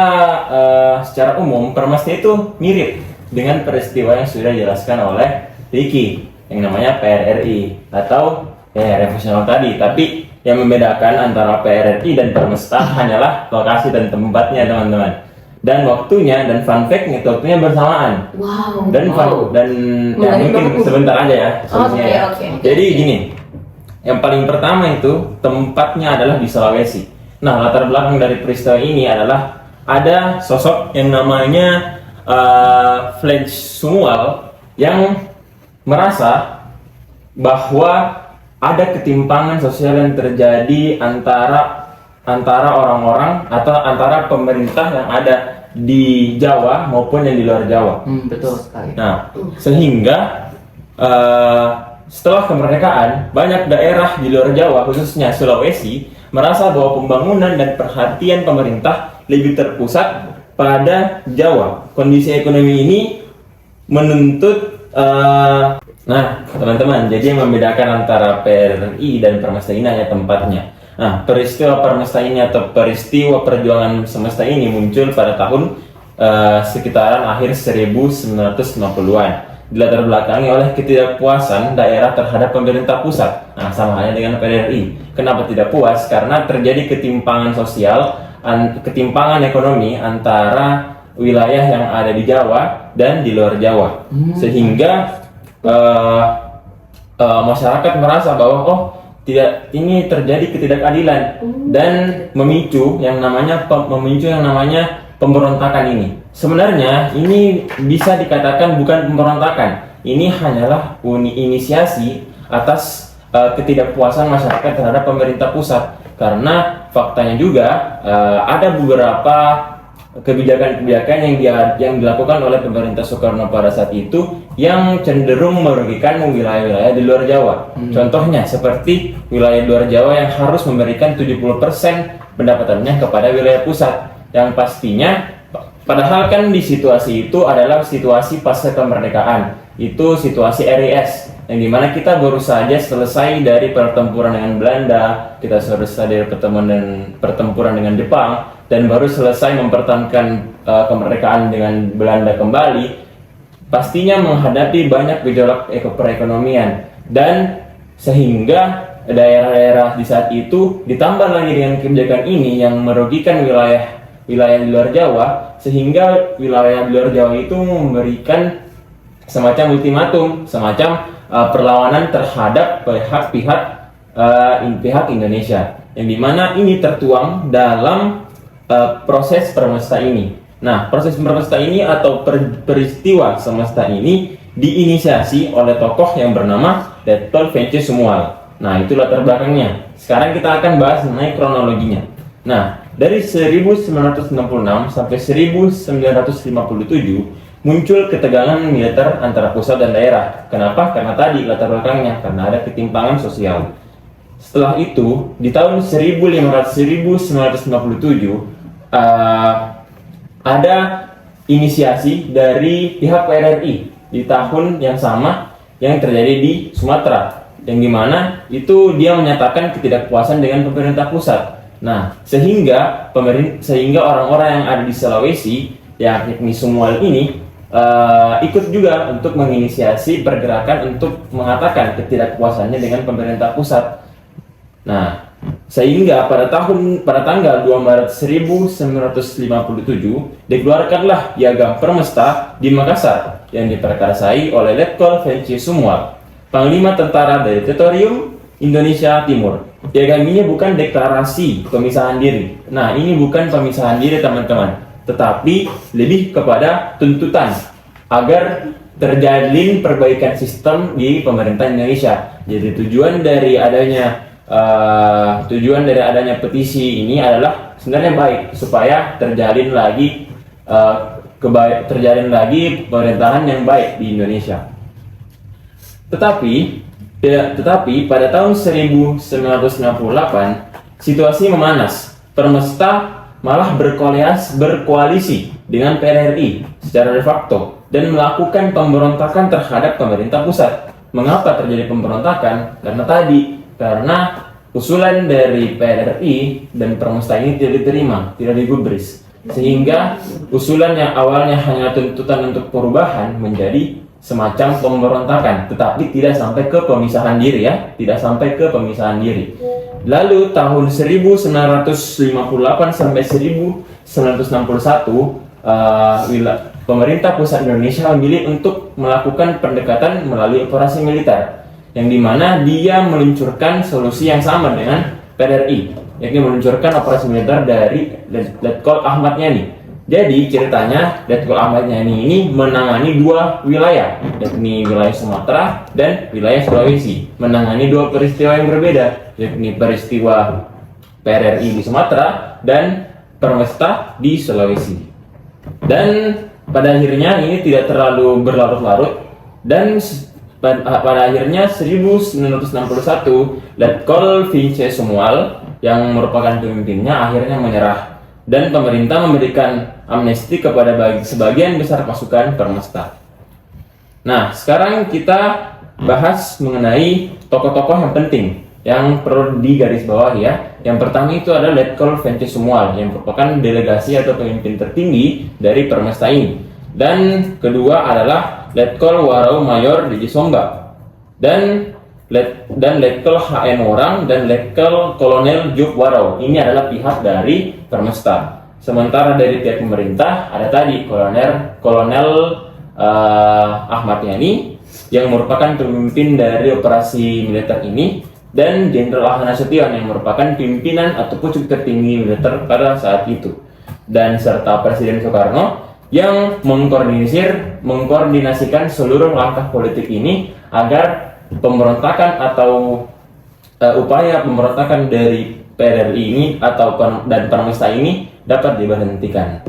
umum Permesta itu mirip dengan peristiwa yang sudah dijelaskan oleh Ricky yang namanya PRRI atau Revolusi Nasional tadi. Tapi yang membedakan antara PRRI dan Permesta hanyalah lokasi dan tempatnya, teman-teman. Dan waktunya dan fun fact-nya waktunya bersamaan. Wow. Dan ya, mungkin sebentar aja ya solusinya ya. Oke. Jadi gini, yang paling pertama itu tempatnya adalah di Sulawesi. Nah, latar belakang dari peristiwa ini adalah ada sosok yang namanya Fledge Sumual yang merasa bahwa ada ketimpangan sosial yang terjadi antara orang-orang atau antara pemerintah yang ada di Jawa maupun yang di luar Jawa. Betul sekali. Nah, sehingga setelah kemerdekaan, banyak daerah di luar Jawa, khususnya Sulawesi, merasa bahwa pembangunan dan perhatian pemerintah lebih terpusat pada Jawa. Kondisi ekonomi ini menuntut, nah teman-teman, jadi yang membedakan antara PRI dan Permesta ini hanya tempatnya. Nah, peristiwa Permesta ini atau peristiwa perjuangan semesta ini muncul pada tahun sekitaran akhir 1990-an. Dilatar belakangi oleh ketidakpuasan daerah terhadap pemerintah pusat. Nah, sama halnya dengan PRRI. Kenapa tidak puas? Karena terjadi ketimpangan sosial, ketimpangan ekonomi antara wilayah yang ada di Jawa dan di luar Jawa. Sehingga masyarakat merasa bahwa ini terjadi ketidakadilan dan memicu yang namanya pemberontakan ini. Sebenarnya ini bisa dikatakan bukan pemberontakan. Ini hanyalah inisiasi atas ketidakpuasan masyarakat terhadap pemerintah pusat. Karena faktanya juga ada beberapa kebijakan-kebijakan yang dilakukan oleh pemerintah Soekarno pada saat itu yang cenderung merugikan wilayah-wilayah di luar Jawa. Contohnya seperti wilayah luar Jawa yang harus memberikan 70% pendapatannya kepada wilayah pusat, yang pastinya padahal kan di situasi itu adalah situasi pasca kemerdekaan, itu situasi RIS, yang dimana kita baru saja selesai dari pertempuran dengan Belanda, kita selesai dari pertempuran dengan Jepang, dan baru selesai mempertahankan kemerdekaan dengan Belanda kembali. Pastinya menghadapi banyak gejolak perekonomian, dan sehingga daerah-daerah di saat itu ditambah lagi dengan kebijakan ini yang merugikan wilayah di luar Jawa, sehingga wilayah di luar Jawa itu memberikan semacam ultimatum, semacam perlawanan terhadap pihak Indonesia, yang dimana ini tertuang dalam proses Permesta ini. Nah, proses Permesta ini atau peristiwa semesta ini diinisiasi oleh tokoh yang bernama Letkol Fledge Sumual. Nah, itu latar belakangnya. Sekarang kita akan bahas mengenai kronologinya. Nah, dari 1966 sampai 1957 muncul ketegangan militer antara pusat dan daerah. Kenapa? Karena tadi latar belakangnya, karena ada ketimpangan sosial. Setelah itu, di tahun 1957 ada inisiasi dari pihak PRRI di tahun yang sama yang terjadi di Sumatera, yang dimana itu dia menyatakan ketidakpuasan dengan pemerintah pusat. Nah, sehingga orang-orang yang ada di Sulawesi, yakni Sumual ini, ikut juga untuk menginisiasi pergerakan untuk mengatakan ketidakpuasannya dengan pemerintah pusat. Nah, sehingga pada tanggal 2 Maret 1957 dikeluarkanlah Piagam Permesta di Makassar yang diperkarasai oleh Letkol Venci Sumual, Panglima Tentara dari Teritorium Indonesia Timur. Piagam ini bukan deklarasi pemisahan diri. Nah, ini bukan pemisahan diri teman-teman, tetapi lebih kepada tuntutan agar terjalin perbaikan sistem di pemerintah Indonesia. Jadi tujuan dari adanya petisi ini adalah sebenarnya baik, supaya terjalin lagi pemerintahan yang baik di Indonesia. Tetapi pada tahun 1968 situasi memanas. Permesta malah berkoalisi dengan PRRI secara de facto dan melakukan pemberontakan terhadap pemerintah pusat. Mengapa terjadi pemberontakan? Karena usulan dari PRRI dan Permesta ini tidak diterima, tidak digubris, sehingga usulan yang awalnya hanya tuntutan untuk perubahan menjadi semacam pemberontakan, tetapi tidak sampai ke pemisahan diri ya, tidak sampai ke pemisahan diri. Lalu tahun 1958 sampai 1961 pemerintah pusat Indonesia memilih untuk melakukan pendekatan melalui operasi militer, yang dimana dia meluncurkan solusi yang sama dengan PRRI, yakni meluncurkan operasi militer dari Letkol Ahmad Yani. Jadi ceritanya Letkol Ahmad Yani ini menangani dua wilayah, yakni wilayah Sumatera dan wilayah Sulawesi, menangani dua peristiwa yang berbeda, yakni peristiwa PRRI di Sumatera dan Permesta di Sulawesi. Dan pada akhirnya ini tidak terlalu berlarut-larut, dan pada akhirnya 1961 Letkol Vince Sumual yang merupakan pemimpinnya akhirnya menyerah, dan pemerintah memberikan amnesti kepada sebagian besar pasukan Permesta. Nah, sekarang kita bahas mengenai tokoh-tokoh yang penting yang perlu digarisbawahi ya. Yang pertama itu adalah Letkol Venci Sumual yang merupakan delegasi atau pemimpin tertinggi dari Permesta ini. Dan kedua adalah Letkol Warau Mayor Didi Somba dan Letkol HN Worang dan Letkol Kolonel Juk Warau. Ini adalah pihak dari Permesta. Sementara dari pihak pemerintah ada tadi Kolonel Ahmad Yani yang merupakan pemimpin dari operasi militer ini, dan Jenderal Ahana Sution yang merupakan pimpinan atau pucuk tertinggi militer pada saat itu, dan serta Presiden Soekarno yang mengkoordinasikan seluruh langkah politik ini agar pemberontakan atau upaya pemberontakan dari PRRI ini dan Permesta ini dapat diberhentikan.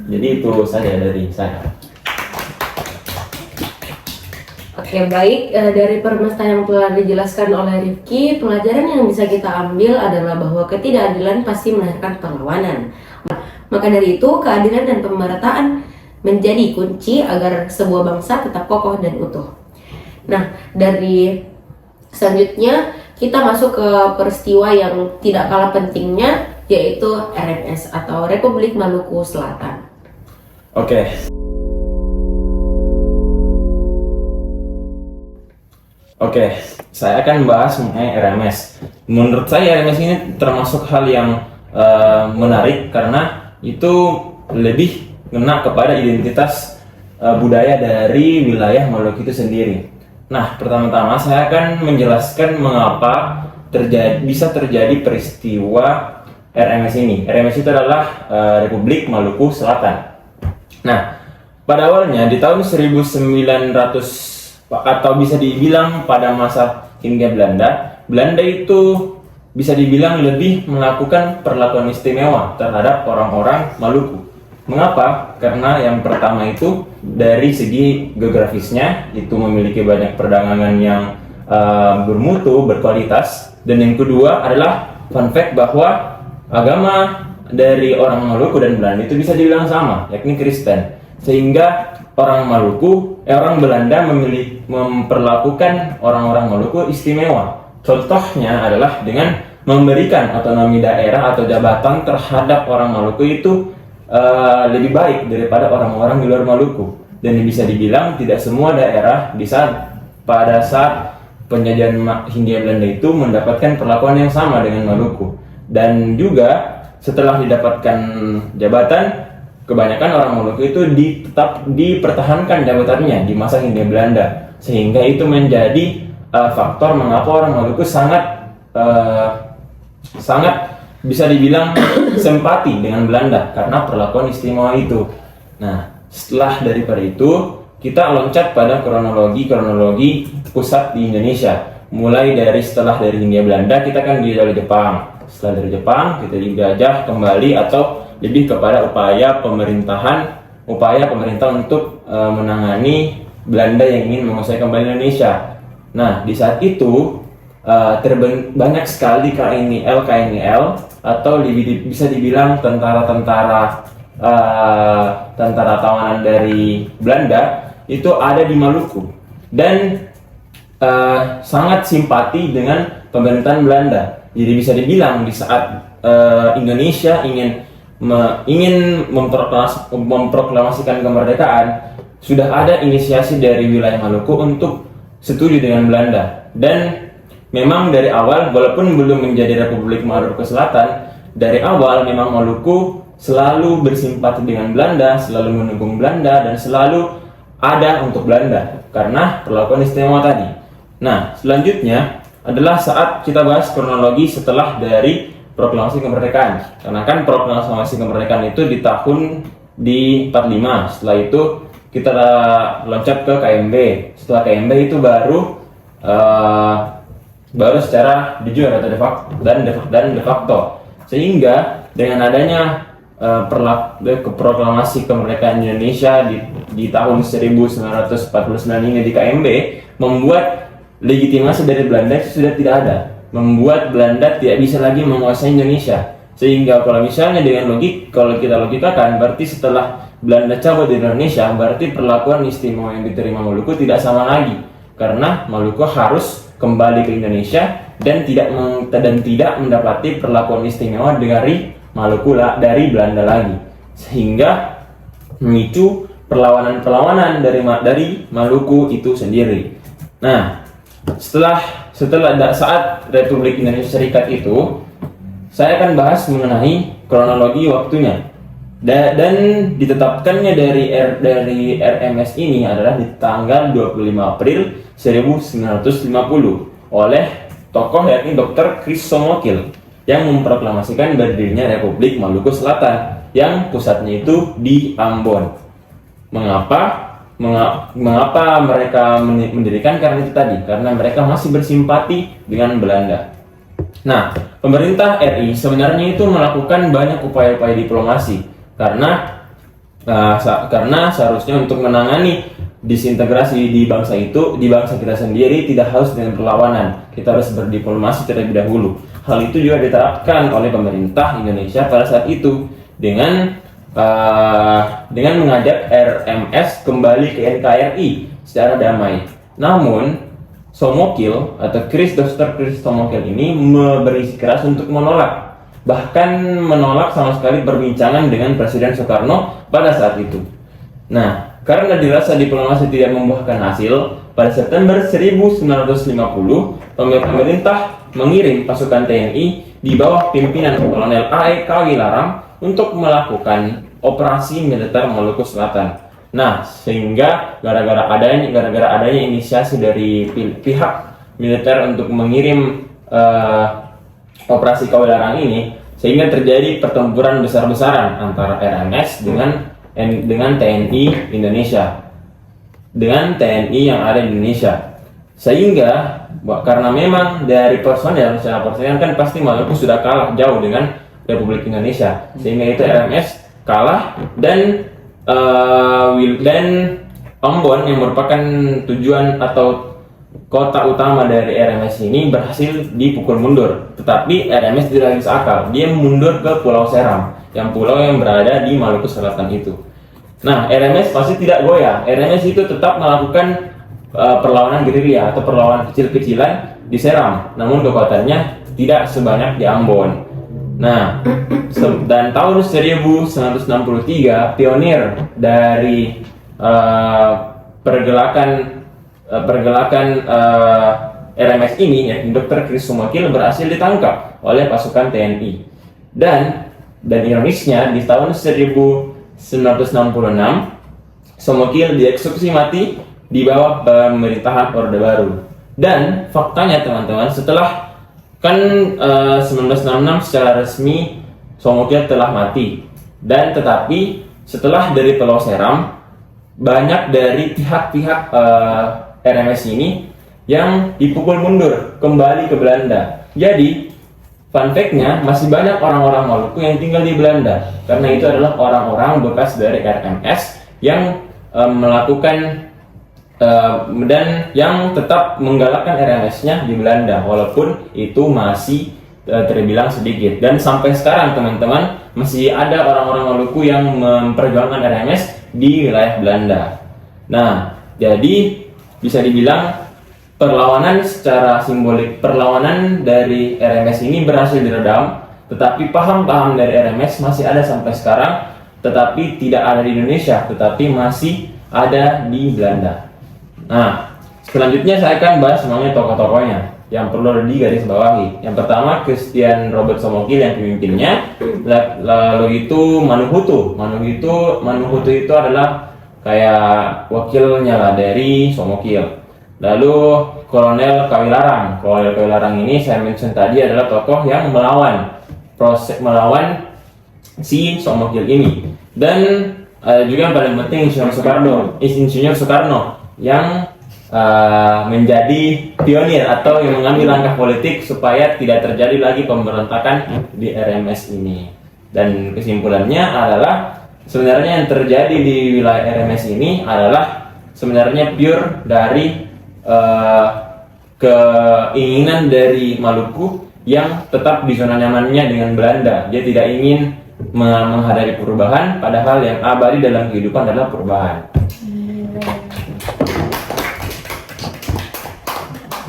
Jadi itu saja dari saya. Oke, baik. Dari Permesta yang telah dijelaskan oleh Rifki, pelajaran yang bisa kita ambil adalah bahwa ketidakadilan pasti melahirkan perlawanan. Maka dari itu, keadilan dan pemerataan menjadi kunci agar sebuah bangsa tetap kokoh dan utuh. Nah, dari selanjutnya kita masuk ke peristiwa yang tidak kalah pentingnya, yaitu RMS atau Republik Maluku Selatan. Oke, saya akan membahas mengenai RMS. Menurut saya RMS ini termasuk hal yang menarik karena itu lebih kena kepada identitas budaya dari wilayah Maluku itu sendiri. Nah, pertama-tama saya akan menjelaskan mengapa bisa terjadi peristiwa RMS ini. RMS itu adalah Republik Maluku Selatan. Nah, pada awalnya di tahun 1900 atau bisa dibilang pada masa Hindia Belanda, Belanda itu bisa dibilang lebih melakukan perlakuan istimewa terhadap orang-orang Maluku. Mengapa? Karena yang pertama itu dari segi geografisnya itu memiliki banyak perdagangan yang bermutu, berkualitas, dan yang kedua adalah fun fact bahwa agama dari orang Maluku dan Belanda itu bisa dibilang sama, yakni Kristen. Sehingga orang Belanda memperlakukan orang-orang Maluku istimewa. Contohnya adalah dengan memberikan otonomi daerah atau jabatan terhadap orang Maluku itu lebih baik daripada orang-orang di luar Maluku. Dan bisa dibilang tidak semua daerah pada saat penjajahan Hindia Belanda itu mendapatkan perlakuan yang sama dengan Maluku. Dan juga setelah didapatkan jabatan, kebanyakan orang Maluku itu tetap dipertahankan jabatannya di masa Hindia Belanda, sehingga itu menjadi faktor mengapa orang Maluku sangat bisa dibilang simpati dengan Belanda karena perlakuan istimewa itu. Nah, setelah daripada itu kita loncat pada kronologi pusat di Indonesia. Mulai dari setelah dari Hindia Belanda kita kan dijajah oleh Jepang. Setelah dari Jepang kita dijajah kembali atau lebih kepada upaya pemerintah untuk menangani Belanda yang ingin menguasai kembali Indonesia. Nah, di saat itu banyak sekali KNIL atau bisa dibilang tentara tawanan dari Belanda itu ada di Maluku dan sangat simpati dengan pemerintahan Belanda. Jadi bisa dibilang di saat Indonesia ingin memproklamasikan kemerdekaan, sudah ada inisiasi dari wilayah Maluku untuk setuju dengan Belanda. Dan memang dari awal, walaupun belum menjadi Republik Maluku Selatan, dari awal memang Maluku selalu bersimpati dengan Belanda, selalu mendukung Belanda, dan selalu ada untuk Belanda karena perlakuan istimewa tadi. Nah, selanjutnya adalah saat kita bahas kronologi setelah dari proklamasi kemerdekaan. Karena kan proklamasi kemerdekaan itu di tahun 45. Setelah itu kita loncat ke KMB. Setelah KMB itu baru secara de jure atau de facto. Sehingga dengan adanya proklamasi kemerdekaan Indonesia di tahun 1949 ini di KMB membuat legitimasi dari Belanda itu sudah tidak ada, membuat Belanda tidak bisa lagi menguasai Indonesia. Sehingga kalau misalnya kalau kita logikakan, berarti setelah Belanda cabut dari Indonesia, berarti perlakuan istimewa yang diterima Maluku tidak sama lagi, karena Maluku harus kembali ke Indonesia dan tidak mendapati perlakuan istimewa dari Maluku dari Belanda lagi, sehingga memicu perlawanan dari Maluku itu sendiri. Nah, saat Republik Indonesia Serikat itu, saya akan bahas mengenai kronologi waktunya. Dan ditetapkannya dari RMS ini adalah di tanggal 25 April 1950 oleh tokoh yakni Dr. Chris Somokil yang memproklamasikan berdirinya Republik Maluku Selatan yang pusatnya itu di Ambon. Mengapa mereka mendirikan? Karena itu tadi, karena mereka masih bersimpati dengan Belanda. Nah, pemerintah RI sebenarnya itu melakukan banyak upaya-upaya diplomasi karena seharusnya untuk menangani disintegrasi di bangsa kita sendiri tidak harus dengan perlawanan, kita harus berdiplomasi terlebih dahulu. Hal itu juga diterapkan oleh pemerintah Indonesia pada saat itu dengan mengajak RMS kembali ke NKRI secara damai. Namun Somokil atau Dr. Chris Somokil ini bersikeras untuk menolak, bahkan menolak sama sekali perbincangan dengan Presiden Soekarno pada saat itu. Nah, karena dirasa diplomasi tidak membuahkan hasil, pada September 1950 pemerintah mengirim pasukan TNI di bawah pimpinan Kolonel A.E. Kawilarang untuk melakukan operasi militer Maluku Selatan. Nah, sehingga gara-gara adanya inisiasi dari pihak militer untuk mengirim operasi Kawilarang ini, sehingga terjadi pertempuran besar-besaran antara RMS dengan TNI Indonesia, dengan TNI yang ada di Indonesia. Sehingga karena memang dari personel, secara personel kan pasti Maluku sudah kalah jauh dengan Republik Indonesia, sehingga itu RMS kalah dan Ambon yang merupakan tujuan atau kota utama dari RMS ini berhasil dipukul mundur. Tetapi RMS tidak habis akal, dia mundur ke Pulau Seram, yang pulau yang berada di Maluku Selatan itu. Nah, RMS pasti tidak goyah. RMS itu tetap melakukan perlawanan gerilya atau perlawanan kecil-kecilan di Seram, namun kekuatannya tidak sebanyak di Ambon. Nah, dan tahun 1963 pionir dari pergelakan RMS ini, ya, Dr. Chris Somokil berhasil ditangkap oleh pasukan TNI. Dan ironisnya di tahun 1966 Somokil dieksekusi mati di bawah pemerintahan Orde Baru. Dan faktanya teman-teman, setelah 1966 secara resmi Somokil telah mati, dan tetapi setelah dari Pulau Seram banyak dari pihak-pihak RMS ini yang dipukul mundur kembali ke Belanda. Jadi fun fact-nya masih banyak orang-orang Maluku yang tinggal di Belanda, karena itu adalah orang-orang bekas dari RMS yang melakukan dan yang tetap menggalakkan RMS-nya di Belanda, walaupun itu masih terbilang sedikit. Dan sampai sekarang teman-teman masih ada orang-orang Maluku yang memperjuangkan RMS di wilayah Belanda. Nah, jadi bisa dibilang perlawanan secara simbolik, perlawanan dari RMS ini berhasil diredam, tetapi paham-paham dari RMS masih ada sampai sekarang, tetapi tidak ada di Indonesia, tetapi masih ada di Belanda. Nah, selanjutnya saya akan bahas semuanya tokoh-tokohnya yang perlu digarisbawahi. Yang pertama, Christian Robert Somokil yang pemimpinnya. Lalu itu Manuhutu. Manuhutu itu adalah kayak wakilnya lah dari Somokil. Lalu Kolonel Kawilarang. Kolonel Kawilarang ini saya mention tadi adalah tokoh yang melawan si Somokil ini. Dan juga yang paling penting Insinyur Soekarno yang menjadi pionir atau yang mengambil langkah politik supaya tidak terjadi lagi pemberontakan di RMS ini. Dan kesimpulannya adalah sebenarnya yang terjadi di wilayah RMS ini adalah sebenarnya pure dari keinginan dari Maluku yang tetap di zona nyamannya dengan Belanda. Dia tidak ingin menghadapi perubahan, padahal yang abadi dalam kehidupan adalah perubahan.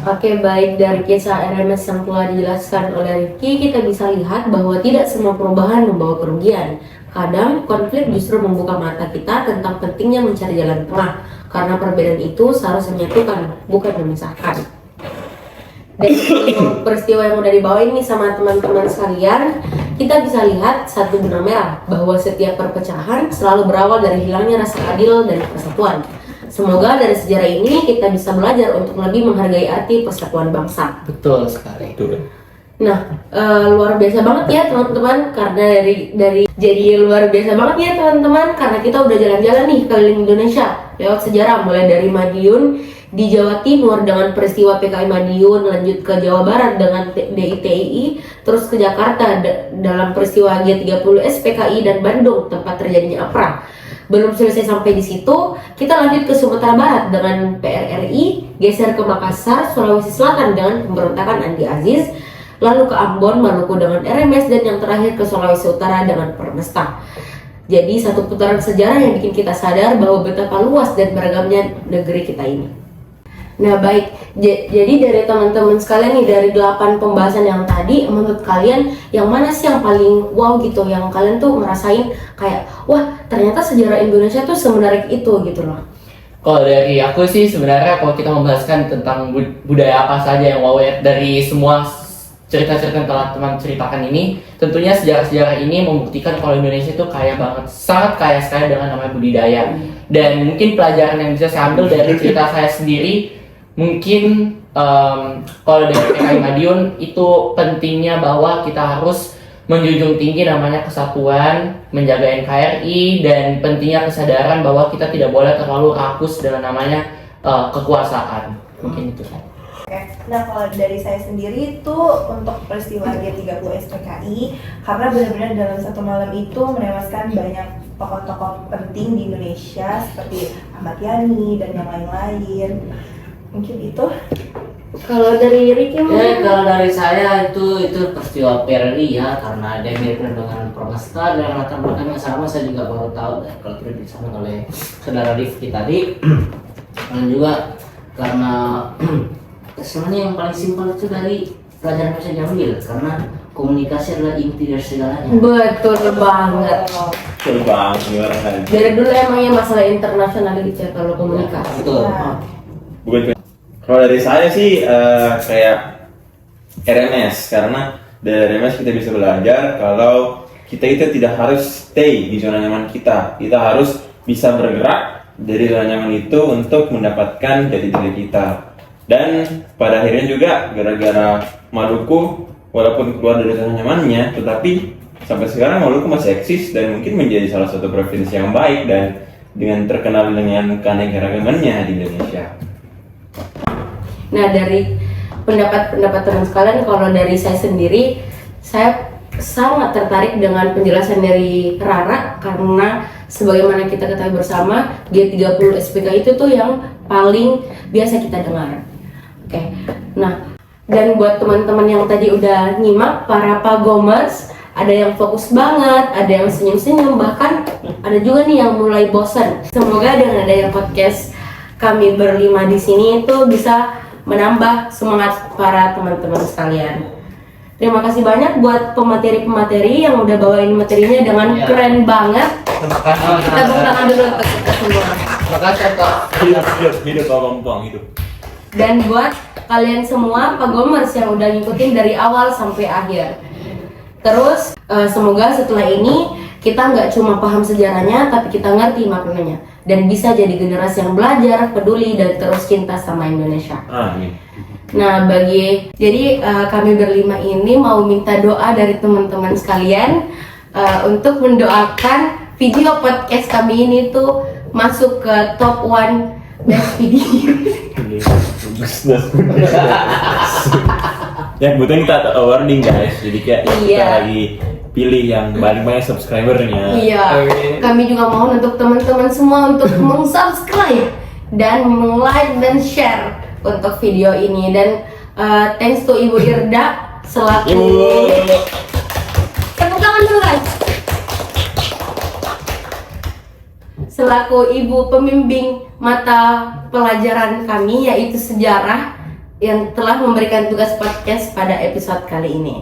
Oke, baik, dari kisah RMS yang telah dijelaskan oleh Rifki, kita bisa lihat bahwa tidak semua perubahan membawa kerugian. Kadang konflik justru membuka mata kita tentang pentingnya mencari jalan tengah, karena perbedaan itu seharusnya menyatukan, bukan memisahkan. Dan peristiwa yang udah dibawain nih sama teman-teman sekalian, kita bisa lihat satu benang merah, bahwa setiap perpecahan selalu berawal dari hilangnya rasa adil dan persatuan. Semoga dari sejarah ini kita bisa belajar untuk lebih menghargai arti persatuan bangsa. Betul sekali. Nah, luar biasa banget ya teman-teman, karena jadi luar biasa banget ya teman-teman, karena kita udah jalan-jalan nih keliling Indonesia lewat sejarah, mulai dari Madiun di Jawa Timur dengan peristiwa PKI Madiun, lanjut ke Jawa Barat dengan DITII, terus ke Jakarta dalam peristiwa G30S PKI, dan Bandung tempat terjadinya APRA. Belum selesai sampai di situ, kita lanjut ke Sumatera Barat dengan PRRI, geser ke Makassar, Sulawesi Selatan dengan pemberontakan Andi Aziz, lalu ke Ambon, Maluku dengan RMS, dan yang terakhir ke Sulawesi Utara dengan Permesta. Jadi satu putaran sejarah yang bikin kita sadar bahwa betapa luas dan beragamnya negeri kita ini. Nah baik, jadi dari teman-teman sekalian nih, dari 8 pembahasan yang tadi, menurut kalian yang mana sih yang paling wow gitu, yang kalian tuh ngerasain kayak wah ternyata sejarah Indonesia tuh semenarik itu gitu loh? Kalau dari aku sih sebenarnya kalau kita membahaskan tentang budaya apa saja yang wow ya, dari semua cerita-cerita yang telah teman ceritakan ini, tentunya sejarah-sejarah ini membuktikan kalau Indonesia itu kaya banget, sangat kaya sekali dengan namanya budidaya. Dan mungkin pelajaran yang bisa saya ambil dari cerita saya sendiri, mungkin kalau dari PKI Madiun itu pentingnya bahwa kita harus menjunjung tinggi namanya kesatuan, menjaga NKRI, dan pentingnya kesadaran bahwa kita tidak boleh terlalu rakus dengan namanya kekuasaan. Mungkin itu. Oke, nah kalau dari saya sendiri itu untuk peristiwa G30 SPKI, karena benar-benar dalam satu malam itu menewaskan banyak tokoh-tokoh penting di Indonesia seperti Ahmad Yani dan yang lain-lain. Mungkin itu. Kalau dari Ricky Kalau dari saya itu peristiwa PRRI ya, karena ada mirip dengan Pramesta dan latar belakang yang sama. Saya juga baru tahu kalau tidak disampaikan oleh saudara Rifki tadi. Dan juga karena sebenarnya yang paling simpel itu dari pelajaran yang saya ambil, karena komunikasi adalah inti dari segalanya. Betul banget. Terbang gimana kan? Dari dulu emangnya masalah internasionalitas ya kalau komunikasi. Betul. Bukan. Kalau dari saya sih kayak RMS, karena dari RMS kita bisa belajar kalau kita itu tidak harus stay di zona nyaman kita. Kita harus bisa bergerak dari zona nyaman itu untuk mendapatkan jati diri kita. Dan pada akhirnya juga gara-gara Maluku walaupun keluar dari zona nyamannya, tetapi sampai sekarang Maluku masih eksis dan mungkin menjadi salah satu provinsi yang baik dan dengan terkenal dengan keanekaragamannya di Indonesia. Nah, dari pendapat teman sekalian, kalau dari saya sendiri, saya sangat tertarik dengan penjelasan dari Rara, karena sebagaimana kita ketahui bersama, G30 SPK itu tuh yang paling biasa kita dengar. Oke, nah, dan buat teman-teman yang tadi udah nyimak, para pagomers, ada yang fokus banget, ada yang senyum-senyum, bahkan ada juga nih yang mulai bosan. Semoga dengan adanya podcast kami berlima di sini itu bisa menambah semangat para teman-teman sekalian. Terima kasih banyak buat pemateri-pemateri yang udah bawain materinya dengan keren banget. Terima kasih. Kita tepuk tangan dulu untuk kita semua. Terima kasih Kak. Hidup Bagompong hidup. Dan buat kalian semua pagomers yang udah ngikutin dari awal sampai akhir. Terus semoga setelah ini kita nggak cuma paham sejarahnya, tapi kita ngerti maknanya dan bisa jadi generasi yang belajar, peduli, dan terus cinta sama Indonesia. Amin. Nah, jadi kami berlima ini mau minta doa dari teman-teman sekalian untuk mendoakan video podcast kami ini tuh masuk ke top 1 best video. Ya kebetulan kita awarding guys, jadi kayak kita Iya. lagi pilih yang paling banyak subscribernya. Iya, kami juga mohon untuk teman-teman semua untuk meng-subscribe dan like dan share untuk video ini. Dan thanks to Ibu Irda selaku tepuk tangan dulu guys, selaku ibu pembimbing mata pelajaran kami yaitu sejarah, yang telah memberikan tugas podcast pada episode kali ini.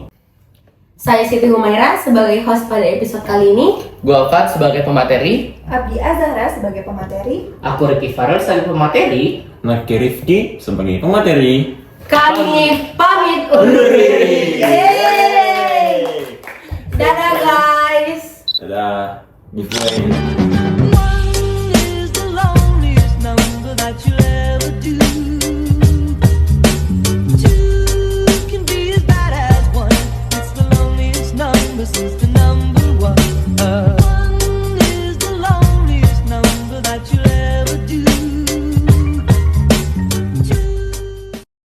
Saya Siti Humaira sebagai host pada episode kali ini. Gua Fat sebagai pemateri. Abdi Azhara sebagai pemateri. Aku Ricky Farel sebagai pemateri. Naki Rifki sebagai pemateri. Kami pamit undur diri. Yeay. Dadah guys. Dadah. Giveaway.